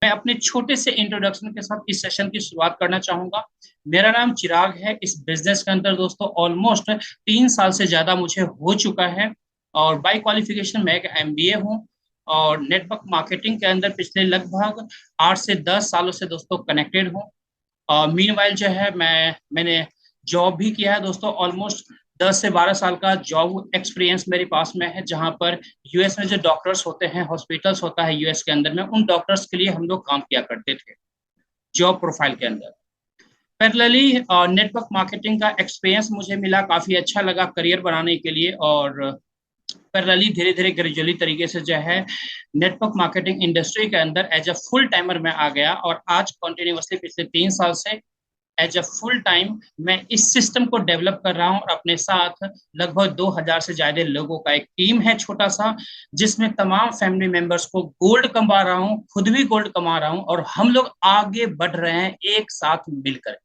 मैं अपने छोटे से इंट्रोडक्शन के साथ इस सेशन की शुरुआत करना चाहूंगा। मेरा नाम चिराग है। इस बिजनेस के अंदर दोस्तों ऑलमोस्ट 3 साल से ज्यादा मुझे हो चुका है। और बाय क्वालिफिकेशन मैं एक एमबीए हूँ। और नेटवर्क मार्केटिंग के अंदर पिछले लगभग 8 से 10 सालों से दोस्तों कनेक्टेड हूँ। और मीनवाइल जो है मैंने जॉब भी किया है दोस्तों। ऑलमोस्ट 10 से 12 साल का जॉब एक्सपीरियंस मेरे पास में है, जहाँ पर यूएस में जो डॉक्टर्स होते हैं, हॉस्पिटल्स होता है यूएस के अंदर में, उन डॉक्टर्स के लिए हम लोग काम किया करते थे जॉब प्रोफाइल के अंदर। पैरेलली नेटवर्क मार्केटिंग का एक्सपीरियंस मुझे मिला, काफी अच्छा लगा करियर बनाने के लिए। और पैरेलली धीरे धीरे ग्रेजुअली तरीके से जो है नेटवर्क मार्केटिंग इंडस्ट्री के अंदर एज अ फुल टाइमर में आ गया। और आज कंटिन्यूअसली पिछले 3 साल से एज अ फुल टाइम मैं इस सिस्टम को डेवलप कर रहा हूँ। और अपने साथ लगभग 2000 से ज्यादा लोगों का एक टीम है छोटा सा, जिसमें तमाम फैमिली मेंबर्स को गोल्ड कमा रहा हूँ, खुद भी गोल्ड कमा रहा हूँ, और हम लोग आगे बढ़ रहे हैं एक साथ मिलकर।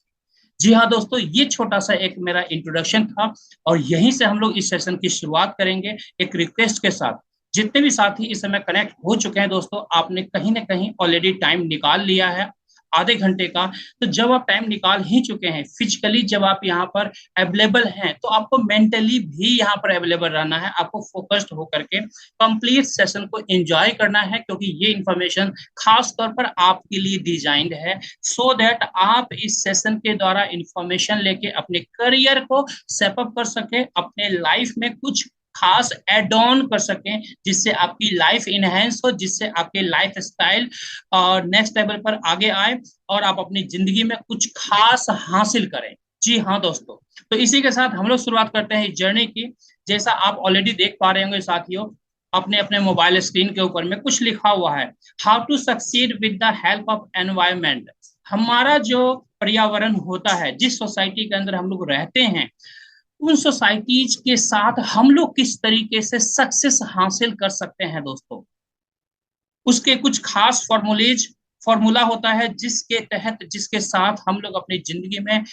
जी हाँ दोस्तों, ये छोटा सा एक मेरा इंट्रोडक्शन था। और यहीं से हम लोग इस सेशन की शुरुआत करेंगे एक रिक्वेस्ट के साथ। जितने भी साथी इस समय कनेक्ट हो चुके हैं दोस्तों, आपने कहीं ना कहीं ऑलरेडी टाइम निकाल लिया है आधे घंटे का। तो जब आप टाइम निकाल ही चुके हैं, फिजिकली जब आप यहाँ पर अवेलेबल हैं, तो आपको मेंटली भी यहाँ पर अवेलेबल रहना है। आपको फोकस्ड होकर के कंप्लीट सेशन को एंजॉय करना है, क्योंकि ये इंफॉर्मेशन खास तौर पर आपके लिए डिजाइंड है, सो दैट आप इस सेशन के द्वारा इंफॉर्मेशन लेके अपने करियर को सेटअप कर सके, अपने लाइफ में कुछ खास एड ऑन कर सकें, जिससे आपकी लाइफ इनहेंस हो, जिससे आपके लाइफ स्टाइल और नेक्स्ट लेवल पर आगे आए, और आप अपनी जिंदगी में कुछ खास हासिल करें। जी हाँ दोस्तों, तो इसी के साथ हम लोग शुरुआत करते हैं इस जर्नी की। जैसा आप ऑलरेडी देख पा रहे होंगे साथियों, अपने अपने मोबाइल स्क्रीन के ऊपर में कुछ लिखा हुआ है, how to succeed with the help of environment. हमारा जो पर्यावरण होता है, जिस सोसाइटी के अंदर हम लोग रहते हैं, उन सोसाइटीज के साथ हम लोग किस तरीके से सक्सेस हासिल कर सकते हैं दोस्तों। उसके कुछ खास फॉर्मूला होता है, जिसके तहत जिसके साथ हम लोग अपनी जिंदगी में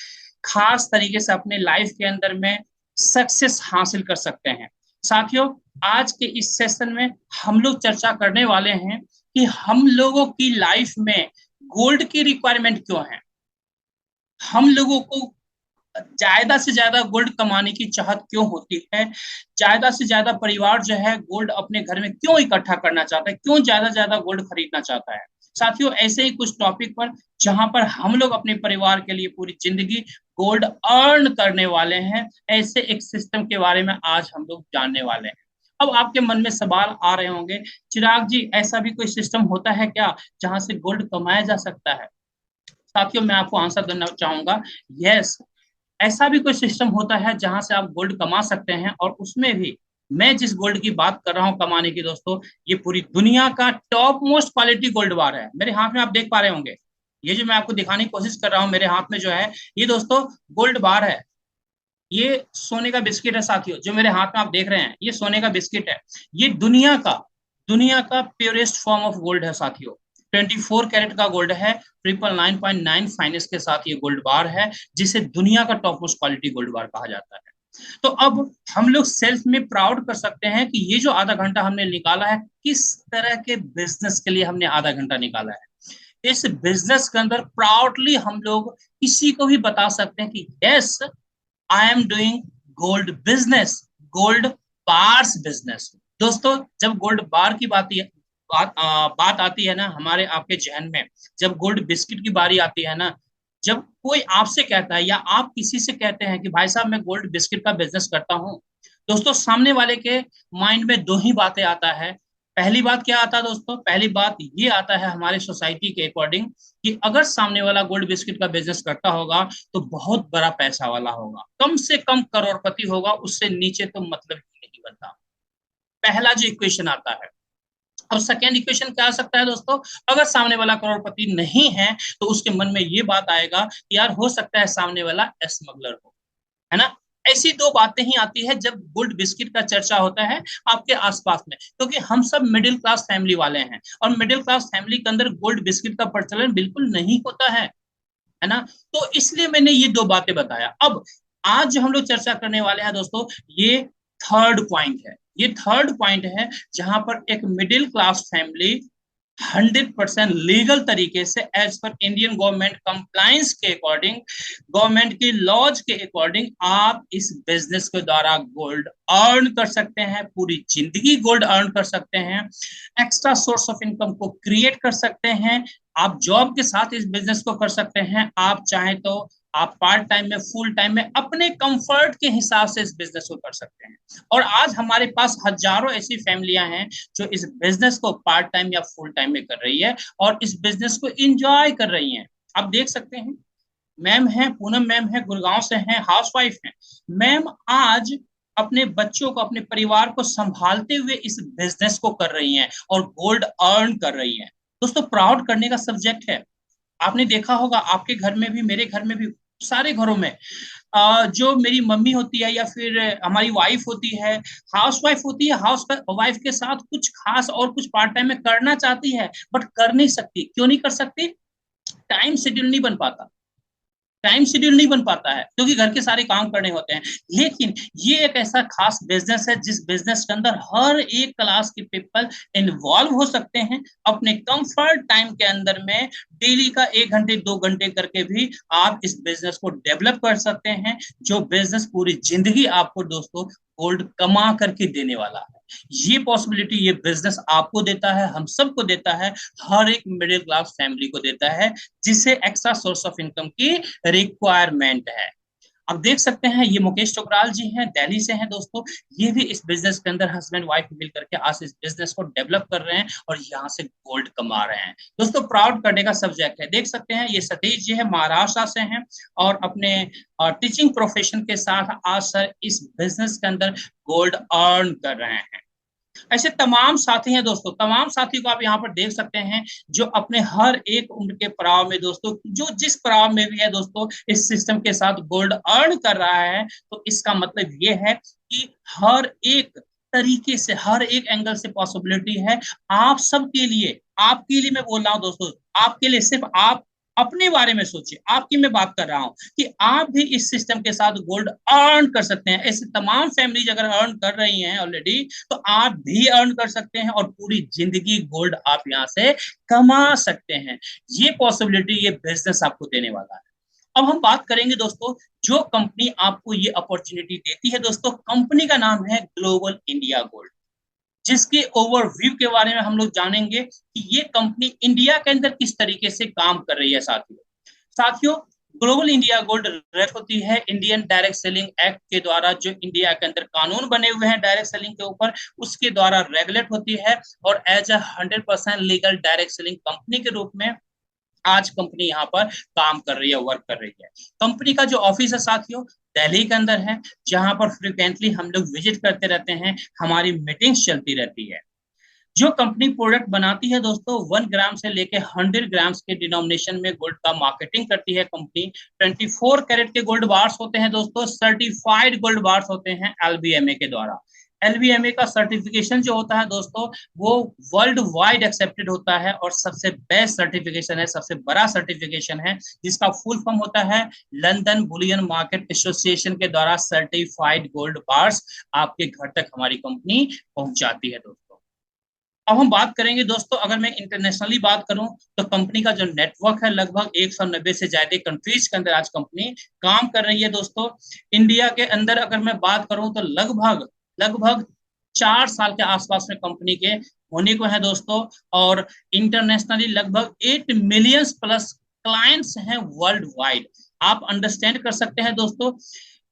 खास तरीके से अपने लाइफ के अंदर में सक्सेस हासिल कर सकते हैं। साथियों, आज के इस सेशन में हम लोग चर्चा करने वाले हैं कि हम लोगों की लाइफ में गोल्ड की रिक्वायरमेंट क्यों है। हम लोगों को ज्यादा से ज्यादा गोल्ड कमाने की चाहत क्यों होती है। ज्यादा से ज्यादा परिवार जो है गोल्ड अपने घर में क्यों इकट्ठा करना चाहता है, क्यों ज्यादा से ज्यादा गोल्ड खरीदना चाहता है। साथियों, ऐसे ही कुछ टॉपिक पर जहां पर हम लोग अपने परिवार के लिए पूरी जिंदगी गोल्ड अर्न करने वाले हैं, ऐसे एक सिस्टम के बारे में आज हम लोग जानने वाले हैं। अब आपके मन में सवाल आ रहे होंगे, चिराग जी ऐसा भी कोई सिस्टम होता है क्या जहां से गोल्ड कमाया जा सकता है। साथियों, मैं आपको आंसर देना चाहूंगा, यस, ऐसा भी कोई सिस्टम होता है जहां से आप गोल्ड कमा सकते हैं। और उसमें भी मैं जिस गोल्ड की बात कर रहा हूं कमाने की दोस्तों, ये पूरी दुनिया का टॉप मोस्ट क्वालिटी गोल्ड बार है। मेरे हाथ में आप देख पा रहे होंगे, ये जो मैं आपको दिखाने की कोशिश कर रहा हूं मेरे हाथ में जो है, ये दोस्तों गोल्ड बार है। ये सोने का बिस्किट है साथियों, जो मेरे हाथ में आप देख रहे हैं, ये सोने का बिस्किट है। ये दुनिया का प्योरेस्ट फॉर्म ऑफ गोल्ड है साथियों। 24 कैरेट का गोल्ड है, 999.9 फाइनेंस के साथ ये गोल्ड बार है, जिसे दुनिया का टॉप मोस्ट क्वालिटी गोल्ड बार कहा जाता है। तो अब हम लोग सेल्फ में प्राउड कर सकते हैं कि ये जो आधा घंटा हमने निकाला है, किस तरह के बिजनेस के लिए हमने आधा घंटा निकाला है। इस बिजनेस के अंदर प्राउडली हम लोग किसी को भी बता सकते हैं कि yes, I am doing gold business, gold bars business. दोस्तों, जब गोल्ड बार की बात आती है ना हमारे आपके जहन में, जब गोल्ड बिस्किट की बारी आती है ना, जब कोई आपसे कहता है या आप किसी से कहते हैं कि भाई साहब मैं गोल्ड बिस्किट का बिजनेस करता हूँ, दोस्तों सामने वाले के माइंड में दो ही बातें आता है। पहली बात क्या आता है दोस्तों, पहली बात ये आता है हमारे सोसाइटी के अकॉर्डिंग, कि अगर सामने वाला गोल्ड बिस्किट का बिजनेस करता होगा तो बहुत बड़ा पैसा वाला होगा, कम से कम करोड़पति होगा, उससे नीचे तो मतलब ही नहीं बनता। पहला जो इक्वेशन आता है। और सेकेंड इक्वेशन क्या आ सकता है दोस्तों, अगर सामने वाला करोड़पति नहीं है, तो उसके मन में ये बात आएगा कि यार हो सकता है सामने वाला स्मगलर हो, है ना। ऐसी दो बातें ही आती है जब गोल्ड बिस्किट का चर्चा होता है आपके आसपास में, क्योंकि हम सब मिडिल क्लास फैमिली वाले हैं, और मिडिल क्लास फैमिली के अंदर गोल्ड बिस्किट का प्रचलन बिल्कुल नहीं होता है ना। तो इसलिए मैंने ये दो बातें बताया। अब आज जो हम लोग चर्चा करने वाले हैं दोस्तों, ये थर्ड पॉइंट है। ये थर्ड पॉइंट है जहां पर एक मिडिल क्लास फैमिली 100% लीगल तरीके से एज पर इंडियन गवर्नमेंट कंप्लायंस के अकॉर्डिंग, गवर्नमेंट की लॉज के अकॉर्डिंग आप इस बिजनेस के द्वारा गोल्ड अर्न कर सकते हैं, पूरी जिंदगी गोल्ड अर्न कर सकते हैं, एक्स्ट्रा सोर्स ऑफ इनकम को क्रिएट कर सकते हैं। आप जॉब के साथ इस बिजनेस को कर सकते हैं, आप चाहें तो आप पार्ट टाइम में, फुल टाइम में, अपने कंफर्ट के हिसाब से इस बिजनेस को कर सकते हैं। और आज हमारे पास हजारों ऐसी फैमिलियां हैं जो इस बिजनेस को पार्ट टाइम या फुल टाइम में कर रही है और इस बिजनेस को एंजॉय कर रही हैं। आप देख सकते हैं, मैम है, पूनम मैम है, गुड़गांव से हैं, हाउसवाइफ हैं। मैम आज अपने बच्चों को, अपने परिवार को संभालते हुए इस बिजनेस को कर रही हैं और गोल्ड अर्न कर रही हैं। दोस्तों, प्राउड करने का सब्जेक्ट है। आपने देखा होगा आपके घर में भी, मेरे घर में भी, सारे घरों में जो मेरी मम्मी होती है या फिर हमारी वाइफ होती है, हाउस वाइफ होती है, हाउस वाइफ के साथ कुछ खास और कुछ पार्ट टाइम में करना चाहती है, बट कर नहीं सकती। क्यों नहीं कर सकती? टाइम शेड्यूल नहीं बन पाता। टाइम शेड्यूल नहीं बन पाता है क्योंकि घर के सारे काम करने होते हैं। लेकिन ये एक ऐसा खास बिजनेस है जिस बिजनेस के अंदर हर एक क्लास के पीपल इन्वॉल्व हो सकते हैं अपने कंफर्ट टाइम के अंदर में। डेली का 1 घंटे 2 घंटे करके भी आप इस बिजनेस को डेवलप कर सकते हैं, जो बिजनेस पूरी जिंदगी आपको दोस्तों गोल्ड कमा करके देने वाला है। ये पॉसिबिलिटी ये बिजनेस आपको देता है, हम सबको देता है, हर एक मिडिल क्लास फैमिली को देता है, जिसे एक्स्ट्रा सोर्स ऑफ इनकम की रिक्वायरमेंट है। अब देख सकते हैं ये मुकेश टोकराल जी हैं, दिल्ली से हैं दोस्तों। ये भी इस बिजनेस के अंदर हस्बैंड वाइफ मिल करके आज इस बिजनेस को डेवलप कर रहे हैं और यहाँ से गोल्ड कमा रहे हैं। दोस्तों, प्राउड करने का सब्जेक्ट है। देख सकते हैं ये सतीश जी है, महाराष्ट्र से हैं और अपने टीचिंग प्रोफेशन के साथ आज सर इस बिजनेस के अंदर गोल्ड अर्न कर रहे हैं। ऐसे तमाम साथी हैं दोस्तों, तमाम साथी को आप यहाँ पर देख सकते हैं जो अपने हर एक उम्र के पड़ाव में दोस्तों, जो जिस पड़ाव में भी है दोस्तों, इस सिस्टम के साथ गोल्ड अर्न कर रहा है। तो इसका मतलब ये है कि हर एक तरीके से, हर एक एंगल से पॉसिबिलिटी है आप सबके लिए। आपके लिए मैं बोल रहा हूँ दोस्तों, आपके लिए, सिर्फ आप अपने बारे में सोचिए, आपकी मैं बात कर रहा हूं कि आप भी इस सिस्टम के साथ गोल्ड अर्न कर सकते हैं। ऐसे तमाम फैमिलीज अगर अर्न कर रही हैं ऑलरेडी, तो आप भी अर्न कर सकते हैं और पूरी जिंदगी गोल्ड आप यहां से कमा सकते हैं। ये पॉसिबिलिटी ये बिजनेस आपको देने वाला है। अब हम बात करेंगे दोस्तों, जो कंपनी आपको ये अपॉर्चुनिटी देती है दोस्तों, कंपनी का नाम है ग्लोबल इंडिया गोल्ड, जिसके ओवरव्यू के बारे में हम लोग जानेंगे कि ये कंपनी इंडिया के अंदर किस तरीके से काम कर रही है। साथियों, ग्लोबल इंडिया गोल्ड रेफ होती है इंडियन डायरेक्ट सेलिंग एक्ट के द्वारा, जो इंडिया के अंदर कानून बने हुए हैं डायरेक्ट सेलिंग के ऊपर, उसके द्वारा रेगुलेट होती है और as a 100% legal direct selling company के रूप में आज कंपनी यहाँ पर काम कर रही है, वर्क कर रही है। कंपनी का जो ऑफिस है साथियों, दिल्ली के अंदर है, जहां पर फ्रिक्वेंटली हम लोग विजिट करते रहते हैं, हमारी मीटिंग्स चलती रहती है। जो कंपनी प्रोडक्ट बनाती है दोस्तों, 1 ग्राम से लेके 100 ग्राम्स के डिनोमिनेशन में गोल्ड का मार्केटिंग करती है कंपनी। 24 कैरेट के गोल्ड बार्स होते हैं दोस्तों, सर्टिफाइड गोल्ड बार्स होते हैं एलबीएमए के द्वारा। एलबीएमए का सर्टिफिकेशन जो होता है दोस्तों, वो वर्ल्ड वाइड एक्सेप्टेड होता है और सबसे बेस्ट सर्टिफिकेशन है, सबसे बड़ा सर्टिफिकेशन है, जिसका फुल फॉर्म होता है लंदन बुलियन मार्केट एसोसिएशन के द्वारा सर्टिफाइड गोल्ड बार्स आपके घर तक हमारी कंपनी पहुंचाती है दोस्तों। अब हम बात करेंगे दोस्तों, अगर मैं इंटरनेशनली बात करूं तो कंपनी का जो नेटवर्क है, लगभग 190 से ज्यादा कंट्रीज के अंदर आज कंपनी काम कर रही है दोस्तों। इंडिया के अंदर अगर मैं बात करूं तो लगभग लगभग 4 साल के आसपास में कंपनी के होने को है दोस्तों, और इंटरनेशनली लगभग 8 मिलियन प्लस क्लाइंट्स हैं वर्ल्ड वाइड। आप अंडरस्टैंड कर सकते हैं दोस्तों,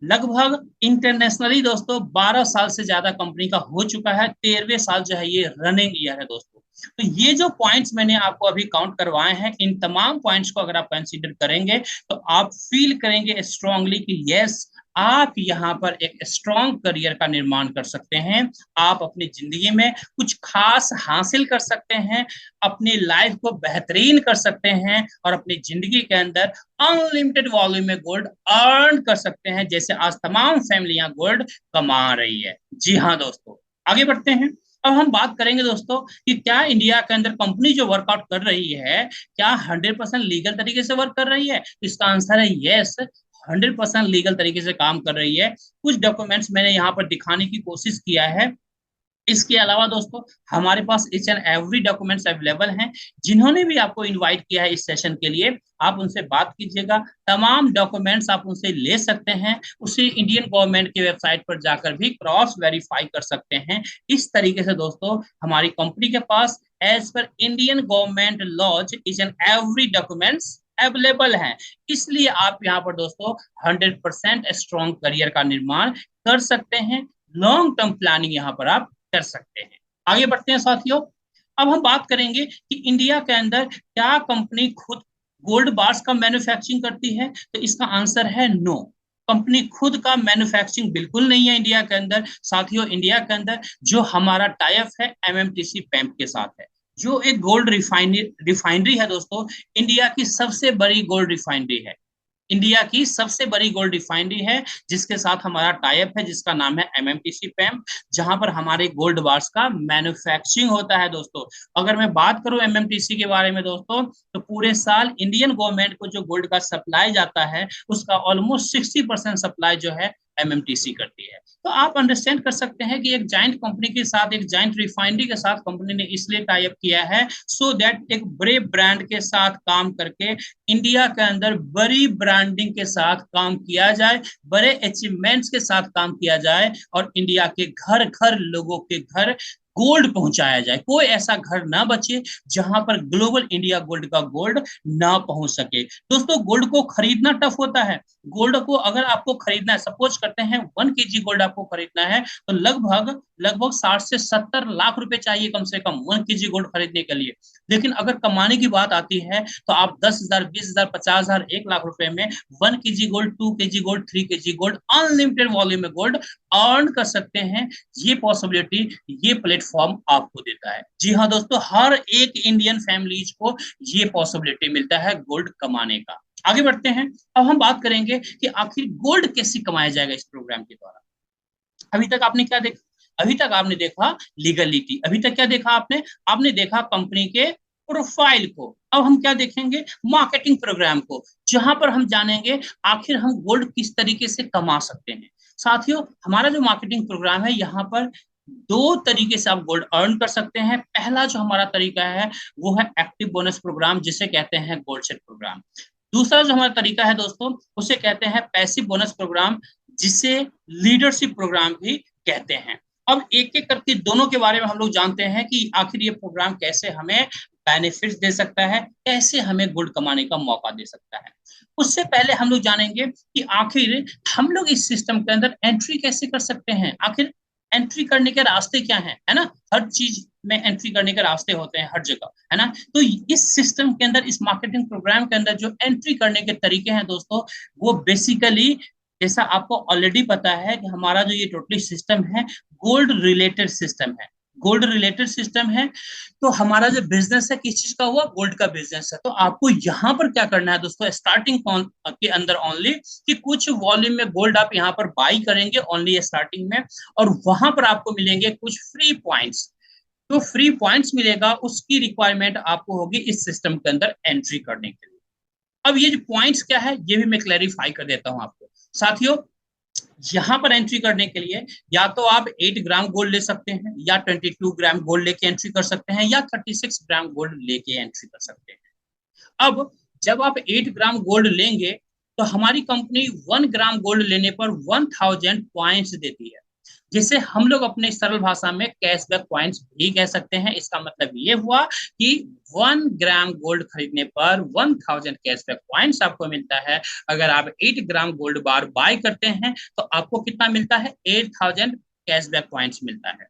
लगभग इंटरनेशनली दोस्तों 12 साल से ज्यादा कंपनी का हो चुका है, 13वें साल जो है ये रनिंग ईयर है दोस्तों। तो ये जो पॉइंट्स मैंने आपको अभी काउंट करवाए हैं, इन तमाम पॉइंट्स को अगर आप कंसीडर करेंगे तो आप फील करेंगे स्ट्रांगली कि यस, आप यहाँ पर एक स्ट्रॉन्ग करियर का निर्माण कर सकते हैं। आप अपनी जिंदगी में कुछ खास हासिल कर सकते हैं, अपनी लाइफ को बेहतरीन कर सकते हैं और अपनी जिंदगी के अंदर अनलिमिटेड वॉल्यूम में गोल्ड अर्न कर सकते हैं, जैसे आज तमाम फैमिलियां गोल्ड कमा रही है। जी हाँ दोस्तों, आगे बढ़ते हैं। अब हम बात करेंगे दोस्तों कि क्या इंडिया के अंदर कंपनी जो वर्कआउट कर रही है, क्या 100% लीगल तरीके से वर्क कर रही है? तो इसका आंसर है यस, 100% लीगल तरीके से काम कर रही है। कुछ डॉक्यूमेंट्स मैंने यहाँ पर दिखाने की कोशिश किया है। इसके अलावा दोस्तों हमारे पास each and every documents available हैं। जिन्होंने भी आपको इनवाइट किया है इस सेशन के लिए, आप उनसे बात कीजिएगा। तमाम डॉक्यूमेंट्स आप उनसे ले सकते हैं, उसे इंडियन गवर्नमेंट की वेबसाइट पर जाकर भी क्रॉस वेरीफाई कर सकते हैं। इस तरीके से दोस्तों हमारी कंपनी के पास एज पर Indian government laws each and every documents available हैं। इसलिए आप यहाँ पर दोस्तों 100% स्ट्रॉन्ग करियर का निर्माण कर सकते हैं। लॉन्ग टर्म प्लानिंग यहाँ पर आप कर सकते हैं। आगे बढ़ते हैं साथियों। अब हम बात करेंगे कि इंडिया के अंदर क्या कंपनी खुद गोल्ड बार्स का मैन्युफैक्चरिंग करती है, तो इसका आंसर है नो। कंपनी खुद का मैन्युफैक्चरिंग बिल्कुल नहीं है इंडिया के अंदर। साथियों इंडिया के अंदर जो हमारा टाइप है एमएमटीसी पैम्प के साथ है, जो एक गोल्ड रिफाइनरी है दोस्तों। इंडिया की सबसे बड़ी गोल्ड रिफाइनरी है, इंडिया की सबसे बड़ी गोल्ड रिफाइनरी है, जिसके साथ हमारा टाइप है, जिसका नाम है एमएमटीसी पैम्प, जहां पर हमारे गोल्ड बार्स का मैन्युफैक्चरिंग होता है दोस्तों। अगर मैं बात करूं एमएमटीसी के बारे में दोस्तों, तो पूरे साल इंडियन गवर्नमेंट को जो गोल्ड का सप्लाई जाता है उसका ऑलमोस्ट 60% सप्लाई जो है एमएमटीसी करती है। तो आप अंडरस्टैंड कर सकते हैं कि एक जाइंट कंपनी के साथ, एक जाइंट रिफाइनरी के साथ कंपनी ने इसलिए टाई अप किया है सो दैट एक बड़े ब्रांड के साथ काम करके इंडिया के अंदर बड़ी ब्रांडिंग के साथ काम किया जाए, बड़े अचीवमेंट्स के साथ काम किया जाए, और इंडिया के घर घर लोगों के घर गोल्ड पहुंचाया जाए। कोई ऐसा घर ना बचे जहां पर ग्लोबल इंडिया गोल्ड का गोल्ड ना पहुंच सके। दोस्तों गोल्ड को खरीदना टफ होता है। गोल्ड को अगर आपको खरीदना है, सपोज करते हैं 1 kg गोल्ड आपको खरीदना है, तो लगभग लगभग 60 से 70 लाख रुपए चाहिए कम से कम 1 kg गोल्ड खरीदने के लिए। लेकिन अगर कमाने की बात आती है तो आप 10,000, 20,000, 50,000, 1 लाख रुपए में 1 kg gold, 2 kg gold, 3 kg gold, unlimited volume में गोल्ड अर्न कर सकते हैं। ये पॉसिबिलिटी, ये प्लेटफॉर्म आपको देता है। जी हाँ दोस्तों, हर एक इंडियन फैमिलीज को ये पॉसिबिलिटी मिलता है गोल्ड कमाने का। आगे बढ़ते हैं। अब हम बात करेंगे कि आखिर गोल्ड कैसे कमाया जाएगा इस प्रोग्राम के द्वारा। अभी तक आपने क्या देखा? अभी तक आपने देखा लीगलिटी। अभी तक क्या देखा आपने? आपने देखा कंपनी के प्रोफाइल को। अब हम क्या देखेंगे? मार्केटिंग प्रोग्राम को, जहां पर हम जानेंगे आखिर हम गोल्ड किस तरीके से कमा सकते हैं। साथियों हमारा जो मार्केटिंग प्रोग्राम है, यहाँ पर दो तरीके से आप गोल्ड अर्न कर सकते हैं। पहला जो हमारा तरीका है वो है एक्टिव बोनस प्रोग्राम, जिसे कहते हैं गोल्ड सेट प्रोग्राम। दूसरा जो हमारा तरीका है दोस्तों, उसे कहते हैं पैसिव बोनस प्रोग्राम, जिसे लीडरशिप प्रोग्राम भी कहते हैं। अब एक एक करके दोनों के बारे में हम लोग जानते हैं कि आखिर ये प्रोग्राम कैसे हमें बेनिफिट्स दे सकता है, कैसे हमें गोल्ड कमाने का मौका दे सकता है। उससे पहले हम लोग जानेंगे कि आखिर हम लोग इस सिस्टम के अंदर एंट्री कैसे कर सकते हैं। आखिर एंट्री करने के रास्ते क्या हैं, है ना? हर चीज में एंट्री करने के रास्ते होते हैं हर जगह, है ना? तो इस सिस्टम के अंदर, इस मार्केटिंग प्रोग्राम के अंदर जो एंट्री करने के तरीके हैं दोस्तों, वो बेसिकली, जैसा आपको ऑलरेडी पता है कि हमारा जो ये टोटली सिस्टम है गोल्ड रिलेटेड सिस्टम है। गोल्ड रिलेटेड सिस्टम है, तो हमारा जो बिजनेस है किस चीज का हुआ? गोल्ड का बिजनेस है। तो आपको यहाँ पर क्या करना है दोस्तों, स्टार्टिंग के अंदर ओनली, कि कुछ वॉल्यूम में गोल्ड आप यहाँ पर बाई करेंगे ओनली स्टार्टिंग में, और वहां पर आपको मिलेंगे कुछ फ्री पॉइंट्स। तो फ्री पॉइंट्स मिलेगा, उसकी रिक्वायरमेंट आपको होगी इस सिस्टम के अंदर एंट्री करने के लिए। अब ये जो पॉइंट्स क्या है ये भी मैं क्लैरिफाई कर देता हूं आपको। साथियों यहां पर एंट्री करने के लिए या तो आप 8 ग्राम गोल्ड ले सकते हैं, या 22 ग्राम गोल्ड लेके एंट्री कर सकते हैं, या 36 ग्राम गोल्ड लेके एंट्री कर सकते हैं। अब जब आप 8 ग्राम गोल्ड लेंगे तो हमारी कंपनी 1 ग्राम गोल्ड लेने पर 1000 पॉइंट्स देती है, जिसे हम लोग अपने सरल भाषा में कैशबैक पॉइंट्स भी कह सकते हैं। इसका मतलब ये हुआ कि 1 ग्राम गोल्ड खरीदने पर 1000 कैशबैक पॉइंट्स आपको मिलता है। अगर आप 8 ग्राम गोल्ड बार बाय करते हैं तो आपको कितना मिलता है? 8000 कैशबैक पॉइंट्स मिलता है।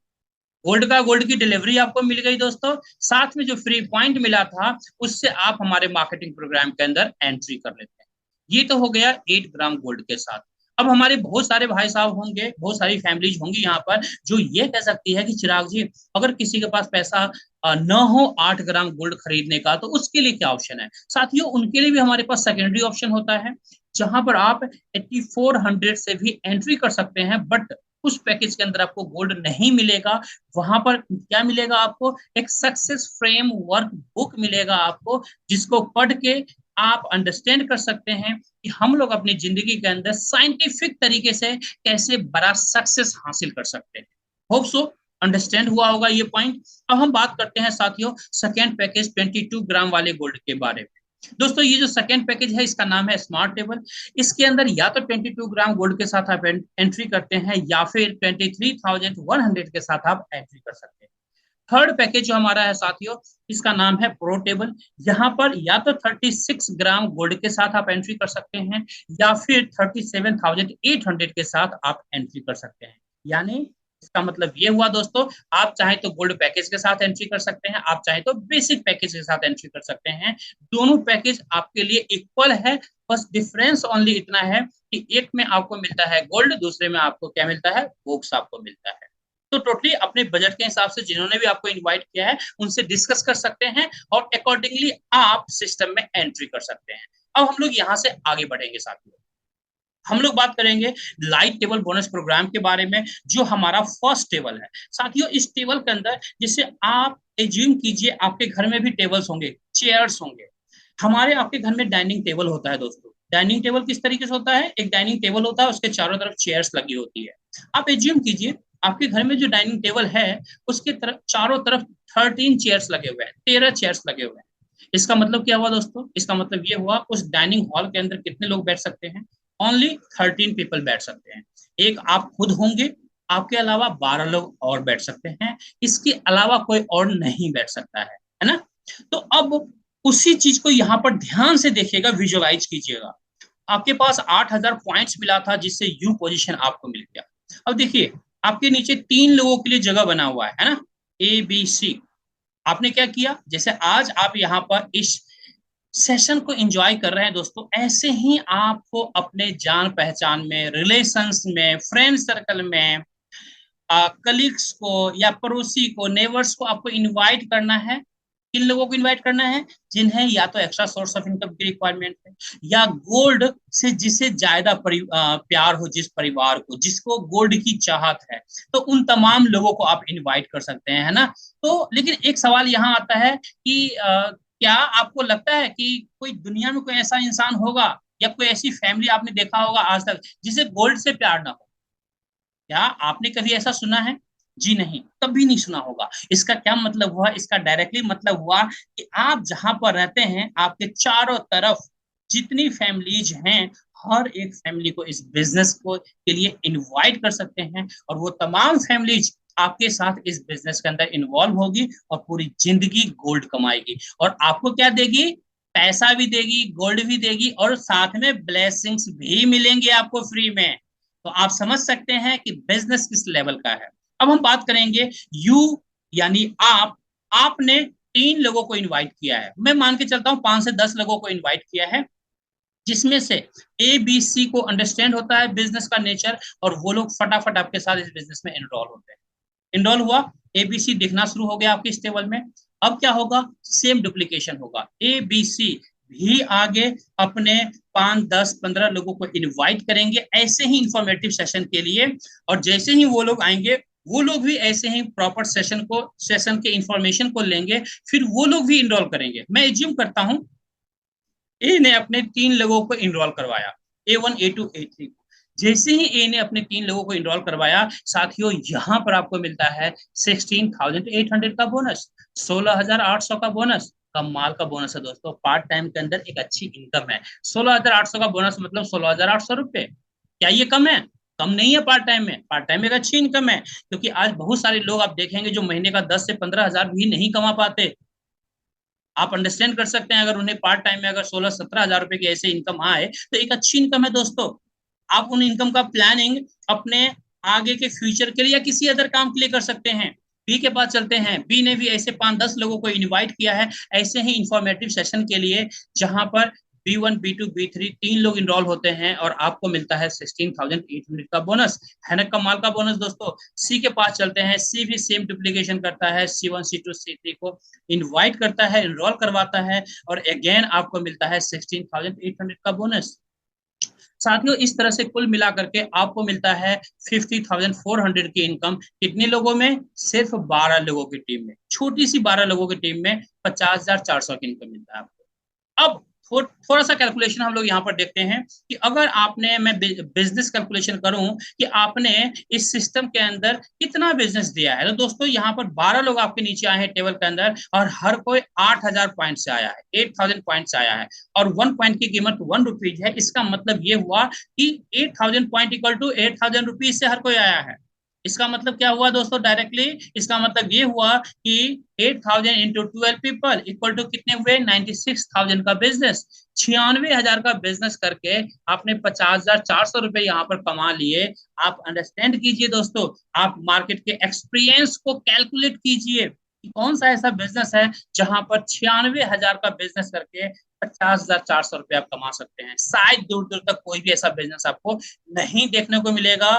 गोल्ड की डिलीवरी आपको मिल गई दोस्तों, साथ में जो फ्री पॉइंट मिला था उससे आप हमारे मार्केटिंग प्रोग्राम के अंदर एंट्री कर लेते हैं। ये तो हो गया 8 ग्राम गोल्ड के साथ। अब हमारे बहुत सारे भाई साहब होंगे, बहुत सारी फैमिलीज होंगी यहाँ पर जो ये कह सकती है कि चिराग जी, अगर किसी के पास पैसा न हो 8 ग्राम गोल्ड खरीदने का, तो उसके लिए क्या ऑप्शन है? साथियों उनके लिए भी हमारे पास सेकेंडरी ऑप्शन होता है, जहां पर आप 8400 से भी एंट्री कर सकते हैं। बट उस पैकेज के अंदर आपको गोल्ड नहीं मिलेगा। वहां पर क्या मिलेगा आपको? एक सक्सेस फ्रेमवर्क बुक मिलेगा आपको, जिसको पढ़ के आप अंडरस्टैंड कर सकते हैं कि हम लोग अपनी जिंदगी के अंदर साइंटिफिक तरीके से कैसे बड़ा सक्सेस हासिल कर सकते हैं। होप सो अंडरस्टैंड हुआ होगा ये पॉइंट। अब हम बात करते हैं साथियों सेकेंड पैकेज 22 ग्राम वाले गोल्ड के बारे में। दोस्तों ये जो सेकेंड पैकेज है इसका नाम है स्मार्ट टेबल। इसके अंदर या तो 22 ग्राम गोल्ड के साथ आप एंट्री करते हैं या फिर 23,100 के साथ आप एंट्री कर सकते हैं। थर्ड पैकेज जो हमारा है साथियों इसका नाम है प्रो टेबल। यहाँ पर या तो 36 ग्राम गोल्ड के साथ आप एंट्री कर सकते हैं या फिर 37,800 के साथ आप एंट्री कर सकते हैं। यानी इसका मतलब ये हुआ दोस्तों, आप चाहे तो गोल्ड पैकेज के साथ एंट्री कर सकते हैं, आप चाहे तो बेसिक पैकेज के साथ एंट्री कर सकते हैं। दोनों पैकेज आपके लिए इक्वल है, बस डिफरेंस ओनली इतना है कि एक में आपको मिलता है गोल्ड, दूसरे में आपको क्या मिलता है, बुक्स आपको मिलता है। तो टोटली अपने बजट के हिसाब से जिन्होंने भी आपको इनवाइट किया है उनसे डिस्कस कर सकते हैं और अकॉर्डिंगली आप सिस्टम में एंट्री कर सकते हैं। अब हम लोग यहाँ से आगे बढ़ेंगे साथियों, हम लोग बात करेंगे लाइट टेबल बोनस प्रोग्राम के बारे में, जो हमारा फर्स्ट टेबल है। साथियों इस टेबल के अंदर जैसे आप एज्यूम कीजिए आपके घर में भी टेबल्स होंगे, चेयर्स होंगे। हमारे आपके घर में डाइनिंग टेबल होता है दोस्तों। डाइनिंग टेबल किस तरीके से होता है, एक डाइनिंग टेबल होता है, उसके चारों तरफ चेयर्स लगी होती है। आप एज्यूम कीजिए आपके घर में जो डाइनिंग टेबल है उसके तरफ चारों तरफ 13 चेयर्स लगे हुए हैं, 13 चेयर्स लगे हुए हैं। इसका मतलब क्या हुआ दोस्तों, इसका मतलब ये हुआ उस डाइनिंग हॉल के अंदर कितने लोग बैठ सकते हैं, ओनली 13 पीपल बैठ सकते हैं। एक आप खुद होंगे, आपके अलावा 12 लोग और बैठ सकते हैं, इसके अलावा कोई और नहीं बैठ सकता है ना। तो अब उसी चीज को यहाँ पर ध्यान से देखिएगा, विजुअलाइज कीजिएगा। आपके पास 8,000 पॉइंट्स मिला था जिससे यू पोजीशन आपको मिल गया। अब देखिए आपके नीचे 3 लोगों के लिए जगह बना हुआ है ना, ए बी सी। आपने क्या किया, जैसे आज आप यहाँ पर इस सेशन को एंजॉय कर रहे हैं दोस्तों, ऐसे ही आपको अपने जान पहचान में, रिलेशंस में, फ्रेंड सर्कल में, कलीग्स को या पड़ोसी को, नेबर्स को आपको इनवाइट करना है। किन लोगों को इनवाइट करना है, जिन्हें या तो एक्स्ट्रा सोर्स ऑफ इनकम की रिक्वायरमेंट है या गोल्ड से जिसे ज्यादा प्यार हो, जिस परिवार को जिसको गोल्ड की चाहत है, तो उन तमाम लोगों को आप इनवाइट कर सकते हैं, है ना। तो लेकिन एक सवाल यहाँ आता है कि क्या आपको लगता है कि कोई दुनिया में कोई ऐसा इंसान होगा या कोई ऐसी फैमिली आपने देखा होगा आज तक जिसे गोल्ड से प्यार ना हो? क्या आपने कभी ऐसा सुना है? जी नहीं, कभी नहीं सुना होगा। इसका क्या मतलब हुआ, इसका डायरेक्टली मतलब हुआ कि आप जहां पर रहते हैं आपके चारों तरफ जितनी फैमिलीज हैं, हर एक फैमिली को इस बिजनेस को के लिए इनवाइट कर सकते हैं और वो तमाम फैमिलीज आपके साथ इस बिजनेस के अंदर इन्वॉल्व होगी और पूरी जिंदगी गोल्ड कमाएगी और आपको क्या देगी, पैसा भी देगी, गोल्ड भी देगी और साथ में ब्लेसिंग्स भी मिलेंगे आपको फ्री में। तो आप समझ सकते हैं कि बिजनेस किस लेवल का है। अब हम बात करेंगे यू, यानी आपने 3 लोगों को इनवाइट किया है, मैं मान के चलता हूं 5 से 10 लोगों को इनवाइट किया है, जिसमें से ए बी सी को अंडरस्टैंड होता है बिजनेस का नेचर और वो लोग फटाफट आपके साथ इस बिजनेस में इनरोल होते हैं। इनरोल हुआ, एबीसी दिखना शुरू हो गया आपके इस टेबल में। अब क्या होगा, सेम डुप्लीकेशन होगा, ए बी सी भी आगे अपने 5 10 15 लोगों को इनवाइट करेंगे ऐसे ही इंफॉर्मेटिव सेशन के लिए, और जैसे ही वो लोग आएंगे वो लोग भी ऐसे ही प्रॉपर सेशन के इंफॉर्मेशन को लेंगे, फिर वो लोग भी इनरोल करेंगे। मैं एज्यूम करता हूं ए ने अपने 3 लोगों को इनरोल करवाया, A1 A2 A3 को। जैसे ही ए ने अपने 3 लोगों को इनरोल करवाया साथियों, यहां पर आपको मिलता है 16,800 का बोनस, 16,800 का बोनस। कमाल का बोनस है दोस्तों, पार्ट टाइम के अंदर एक अच्छी इनकम है। 16,800 का बोनस मतलब 16,800 रुपए। क्या ये कम है? कम नहीं है। पार्ट टाइम में, पार्ट टाइम में एक अच्छी इनकम है, क्योंकि आज बहुत सारे लोग आप देखेंगे जो महीने का 10 से 15 हजार भी नहीं कमा पाते। आप अंडरस्टैंड कर सकते हैं, अगर उन्हें पार्ट टाइम में अगर 16 17 हजार रुपए की ऐसे इनकम आए तो एक अच्छी इनकम है दोस्तों। आप उन इनकम का प्लानिंग अपने आगे के फ्यूचर के लिए या किसी अदर काम के लिए कर सकते हैं। बी के पास चलते हैं, बी ने भी ऐसे 5 10 लोगों को इनवाइट किया है ऐसे ही इंफॉर्मेटिव सेशन के लिए, जहां पर B1 B2 B3 3 लोग इनरोल होते हैं और आपको मिलता है 16,800 का बोनस। है ना कमाल का बोनस दोस्तों। सी के पास चलते हैं, सी भी सेम डुप्लीकेशन करता है, C1 C2 C3 को इनवाइट करता है, इनरोल करवाता है और अगेन आपको मिलता है 16,800 का बोनस। साथियों इस तरह से कुल मिलाकर के आपको मिलता है 50,400 की इनकम। कितने लोगों में? सिर्फ 12 लोगों की टीम में, छोटी सी 12 लोगों की टीम में 50,400 की इनकम मिलता है आपको। अब थोड़ा सा कैलकुलेशन हम लोग यहाँ पर देखते हैं कि अगर आपने, मैं बिजनेस कैलकुलेशन करूं कि आपने इस सिस्टम के अंदर कितना बिजनेस दिया है, तो दोस्तों यहाँ पर 12 लोग आपके नीचे आए हैं टेबल के अंदर, और हर कोई 8,000 पॉइंट से आया है, 8,000 पॉइंट से आया है, और 1 पॉइंट की कीमत 1 रुपीज है। इसका मतलब ये हुआ कि 8,000 पॉइंट इक्वल टू 8,000 रुपीज से हर कोई आया है। इसका मतलब क्या हुआ दोस्तों डायरेक्टली, इसका मतलब ये हुआ कि 8,000 इंटू 12 पीपल इक्वल टू कितने हुए, 96,000 का बिजनेस। 96,000 का बिजनेस करके आपने 50,400 रुपए यहाँ पर कमा लिए। आप अंडरस्टैंड कीजिए दोस्तों, आप मार्केट के एक्सपीरियंस को कैलकुलेट कीजिए कि कौन सा ऐसा बिजनेस है जहां पर 96,000 का बिजनेस करके 50,400 रुपये आप कमा सकते हैं। शायद दूर दूर तक कोई भी ऐसा बिजनेस आपको नहीं देखने को मिलेगा।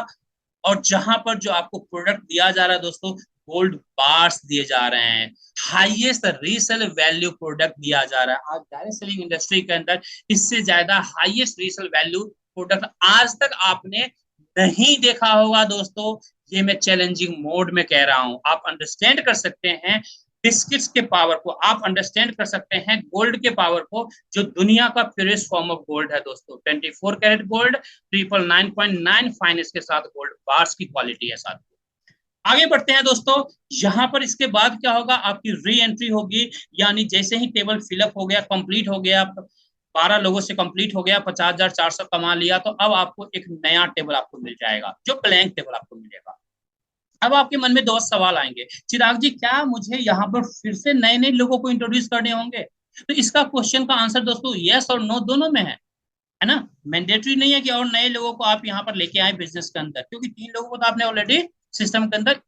और जहां पर जो आपको प्रोडक्ट दिया जा रहा है दोस्तों, गोल्ड बार्स दिए जा रहे हैं, हाईएस्ट रीसेल वैल्यू प्रोडक्ट दिया जा रहा है। आज डायरेक्ट सेलिंग इंडस्ट्री के अंदर इससे ज्यादा हाईएस्ट रीसेल वैल्यू प्रोडक्ट आज तक आपने नहीं देखा होगा दोस्तों। ये मैं चैलेंजिंग मोड में कह रहा हूं, आप अंडरस्टैंड कर सकते हैं बिस्किट्स के पावर को, आप अंडरस्टैंड कर सकते हैं गोल्ड के पावर को, जो दुनिया का प्योरेस्ट फॉर्म ऑफ गोल्ड है दोस्तों। 24 कैरेट गोल्ड, 999.9 फाइनेंस के साथ गोल्ड बार्स की क्वालिटी है साथ। आगे बढ़ते हैं दोस्तों। यहां पर इसके बाद क्या होगा, आपकी री एंट्री होगी, यानी जैसे ही टेबल फिलअप हो गया, कंप्लीट हो गया, 12 लोगों से कंप्लीट हो गया, 50,400 कमा लिया, तो अब आपको एक नया टेबल आपको मिल जाएगा, जो ब्लैंक टेबल आपको मिलेगा। अब आपके मन में दो सवाल आएंगे, चिराग जी क्या मुझे यहाँ पर फिर से नए नए लोगों को इंट्रोड्यूस करने होंगे? तो इसका क्वेश्चन का आंसर दोस्तों यस और नो दोनों में है ना। मैंडेटरी नहीं है कि और नए लोगों को आप यहाँ पर लेके आए बिजनेस के अंदर, क्योंकि 3 लोगों को तो आपने ऑलरेडी सिस्टम के अंदर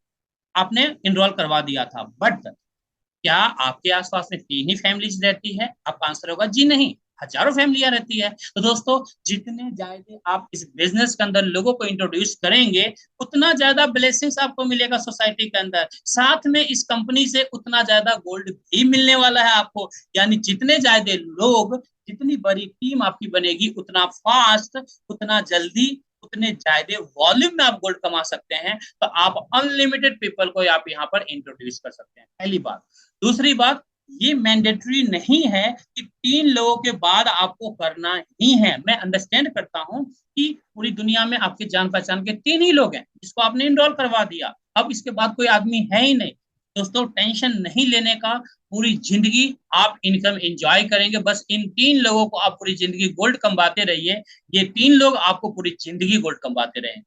आपने इनरोल करवा दिया था। बट क्या आपके आसपास में 3 ही फैमिलीज रहती है? आपका आंसर होगा जी नहीं, हजारों फैमिलियां रहती है। तो दोस्तों जितने ज्यादा आप इस बिजनेस के अंदर लोगों को इंट्रोड्यूस करेंगे, उतना ज्यादा ब्लेसिंग्स आपको मिलेगा सोसाइटी के अंदर, साथ में इस कंपनी से उतना ज्यादा गोल्ड भी मिलने वाला है आपको। यानी जितने ज्यादा लोग, जितनी बड़ी टीम आपकी बनेगी, उतना फास्ट, उतना जल्दी, उतने ज्यादा वॉल्यूम में आप गोल्ड कमा सकते हैं। तो आप अनलिमिटेड पीपल को आप यहाँ पर इंट्रोड्यूस कर सकते हैं, पहली बात। दूसरी बात, ये मैंडेटरी नहीं है कि 3 लोगों के बाद आपको करना ही है। मैं अंडरस्टैंड करता हूं कि पूरी दुनिया में आपके जान पहचान के 3 ही लोग हैं जिसको आपने इनरोल करवा दिया, अब इसके बाद कोई आदमी है ही नहीं। दोस्तों टेंशन नहीं लेने का, पूरी जिंदगी आप इनकम एंजॉय करेंगे। बस इन 3 लोगों को आप पूरी जिंदगी गोल्ड कमाते रहिए, ये 3 लोग आपको पूरी जिंदगी गोल्ड कमाते रहे।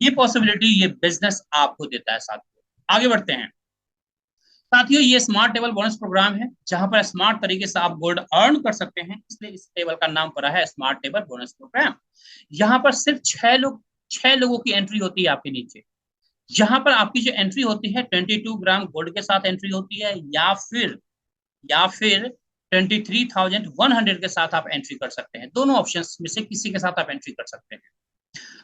ये पॉसिबिलिटी ये बिजनेस आपको देता है साथियों। आगे बढ़ते हैं साथियों, ये स्मार्ट टेबल बोनस प्रोग्राम है जहां पर स्मार्ट तरीके से आप गोल्ड अर्न कर सकते हैं, इसलिए इस टेबल का नाम पड़ा है स्मार्ट टेबल बोनस प्रोग्राम। यहाँ पर सिर्फ 6 लोगों की एंट्री होती है आपके नीचे। यहाँ पर आपकी जो एंट्री होती है 22 ग्राम गोल्ड के साथ एंट्री होती है, या फिर 23,100 के साथ आप एंट्री कर सकते हैं। दोनों ऑप्शन में से किसी के साथ आप एंट्री कर सकते हैं।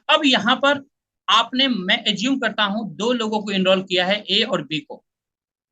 अब यहाँ पर आपने, मैं एज्यूम करता हूं 2 लोगों को इनरोल किया है, ए और बी को।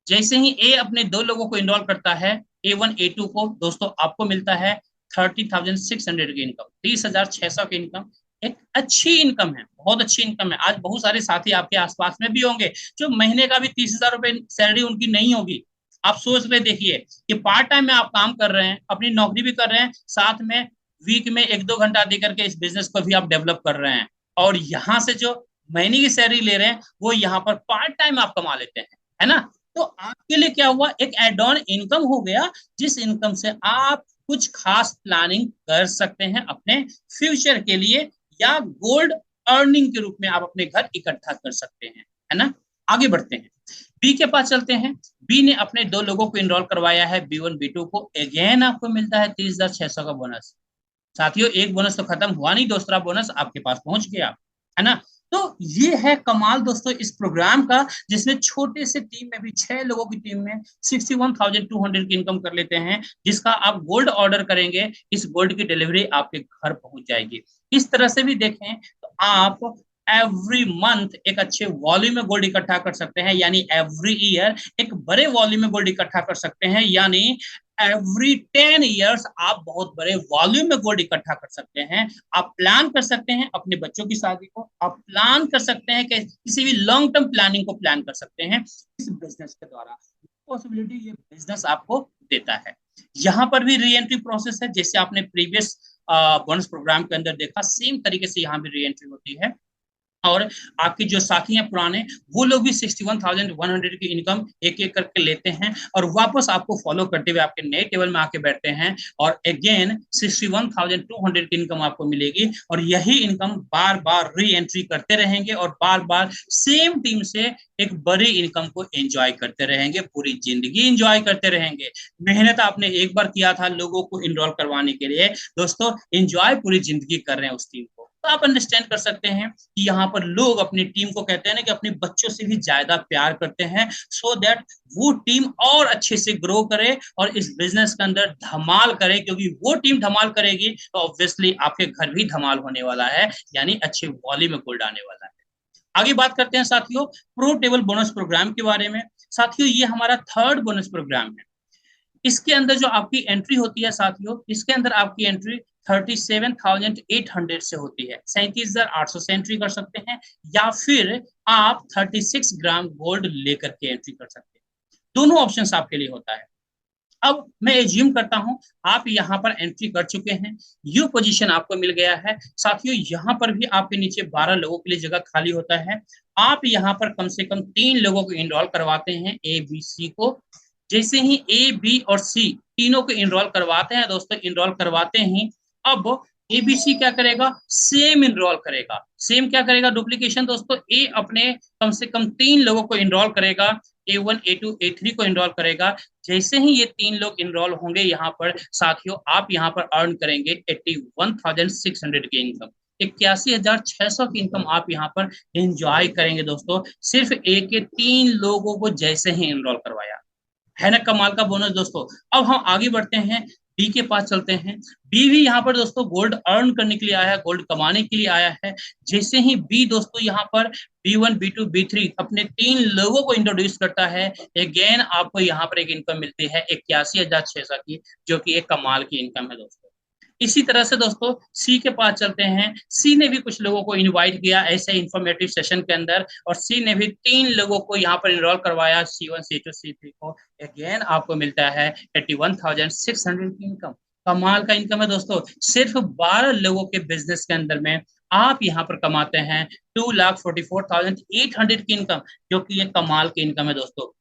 जैसे ही ए अपने 2 लोगों को इनरोल करता है, A1 A2 को, दोस्तों आपको मिलता है 30,600 की इनकम, 30,600 की इनकम। एक अच्छी इनकम है, बहुत अच्छी इनकम है। आज बहुत सारे साथी आपके आसपास में भी होंगे जो महीने का भी 30,000 रुपए सैलरी उनकी नहीं होगी। आप सोच रहे देखिए कि पार्ट टाइम में आप काम कर रहे हैं, अपनी नौकरी भी कर रहे हैं, साथ में वीक में 1-2 घंटा दे करके इस बिजनेस को भी आप डेवलप कर रहे हैं, और यहाँ से जो महीने की सैलरी ले रहे हैं वो यहाँ पर पार्ट टाइम आप कमा लेते हैं, है ना। तो आपके लिए क्या हुआ, एक एड ऑन इनकम हो गया, जिस इनकम से आप कुछ खास प्लानिंग कर सकते हैं अपने फ्यूचर के लिए, या गोल्ड अर्निंग के रूप में आप अपने घर इकट्ठा कर सकते हैं, है ना। आगे बढ़ते हैं, बी के पास चलते हैं। बी ने अपने 2 लोगों को इनरोल करवाया है, B1 B2 को। अगेन आपको मिलता है 30,600 का बोनस। साथियों एक बोनस तो खत्म हुआ नहीं, दूसरा बोनस आपके पास पहुंच गया, है ना। तो ये है कमाल दोस्तों इस प्रोग्राम का, जिसमें छोटे से टीम में भी, 6 लोगों की टीम में 61,200 की इनकम कर लेते हैं, जिसका आप गोल्ड ऑर्डर करेंगे, इस गोल्ड की डिलीवरी आपके घर पहुंच जाएगी। इस तरह से भी देखें तो आप एवरी मंथ एक अच्छे वॉल्यूम में गोल्ड इकट्ठा कर सकते हैं, यानी एवरी ईयर एक बड़े वॉल्यूम में गोल्ड इकट्ठा कर सकते हैं, यानी एवरी 10 ईयर्स आप बहुत बड़े वॉल्यूम में गोल्ड इकट्ठा कर सकते हैं। आप प्लान कर सकते हैं अपने बच्चों की शादी को, आप प्लान कर सकते हैं कि किसी भी लॉन्ग टर्म प्लानिंग को प्लान कर सकते हैं इस बिजनेस के द्वारा। पॉसिबिलिटी ये बिजनेस आपको देता है। यहाँ पर भी री एंट्री प्रोसेस है, जैसे आपने प्रीवियस बोनस प्रोग्राम के अंदर देखा, सेम तरीके से यहाँ भी री एंट्री होती है। और आपकी जो साथी हैं पुराने, वो लोग भी 61,100 की इनकम एक एक करके लेते हैं और वापस आपको फॉलो करते हुए आपके नए टेबल में आके बैठते हैं और अगेन 61,200 की इनकम आपको मिलेगी। और यही इनकम बार बार री एंट्री करते रहेंगे और बार बार सेम टीम से एक बड़ी इनकम को एंजॉय करते रहेंगे, पूरी जिंदगी एंजॉय करते रहेंगे। मेहनत आपने एक बार किया था लोगों को इनरोल करवाने के लिए, दोस्तों एंजॉय पूरी जिंदगी कर रहे हैं उस टीम को। तो आप अंडरस्टैंड कर सकते हैं कि यहाँ पर लोग अपनी टीम को कहते हैं ना कि अपने बच्चों से भी ज्यादा प्यार करते हैं, सो दैट वो टीम और अच्छे से ग्रो करे और इस बिजनेस के अंदर धमाल करे, क्योंकि वो टीम धमाल करेगी तो ऑब्वियसली आपके घर भी धमाल होने वाला है, यानी अच्छे वॉल्यूम में गोल्ड आने वाला है। आगे बात करते हैं साथियों प्रो टेबल बोनस प्रोग्राम के बारे में। साथियों ये हमारा थर्ड बोनस प्रोग्राम है। इसके अंदर जो आपकी एंट्री होती है साथियों, इसके अंदर आपकी एंट्री 37,800 से होती है, 37,800 से एंट्री कर सकते हैं, या फिर आप 36 ग्राम गोल्ड लेकर के एंट्री कर सकते हैं। दोनों ऑप्शन आपके लिए होता है। अब मैं एज्यूम करता हूं आप यहां पर एंट्री कर चुके हैं, यू पोजीशन आपको मिल गया है। साथियों यहां पर भी आपके नीचे 12 लोगों के लिए जगह खाली होता है। आप यहां पर कम से कम 3 लोगों को इनरोल करवाते हैं, ए बी सी को। जैसे ही ए बी और सी तीनों को इनरोल करवाते हैं दोस्तों, इनरोल करवाते ही अब एबीसी क्या करेगा, सेम इनरोल करेगा। सेम क्या करेगा, डुप्लीकेशन दोस्तों। ए अपने कम से कम 3 लोगों को इनरोल करेगा, A1 A2 A3 को इनरोल करेगा। जैसे ही ये 3 लोग इनरोल होंगे यहाँ पर साथियों, आप यहाँ पर अर्न करेंगे 81,600 की इनकम, 81,600 की इनकम आप यहाँ पर एंजॉय करेंगे दोस्तों, सिर्फ एक के 3 लोगों को जैसे ही इनरोल करवाया है ना। कमाल का बोनस दोस्तों। अब हम आगे बढ़ते हैं, बी के पास चलते हैं। बी भी यहाँ पर दोस्तों गोल्ड अर्न करने के लिए आया है, गोल्ड कमाने के लिए आया है। जैसे ही बी दोस्तों यहाँ पर B1 B2 B3 अपने 3 लोगों को इंट्रोड्यूस करता है, अगेन आपको यहाँ पर एक इनकम मिलती है 81,600 की, जो कि एक कमाल की इनकम है दोस्तों। इसी तरह से दोस्तों सी के पास चलते हैं। सी ने भी कुछ लोगों को इनवाइट किया ऐसे इंफॉर्मेटिव सेशन के अंदर, और सी ने भी 3 लोगों को यहाँ पर इनरोल करवाया, C1 C2 C3 को। अगेन आपको मिलता है 81,600 की इनकम। कमाल का इनकम है दोस्तों। सिर्फ 12 लोगों के बिजनेस के अंदर में आप यहाँ पर कमाते हैं 2,44,800 की इनकम, जो कि ये कमाल की इनकम है दोस्तों।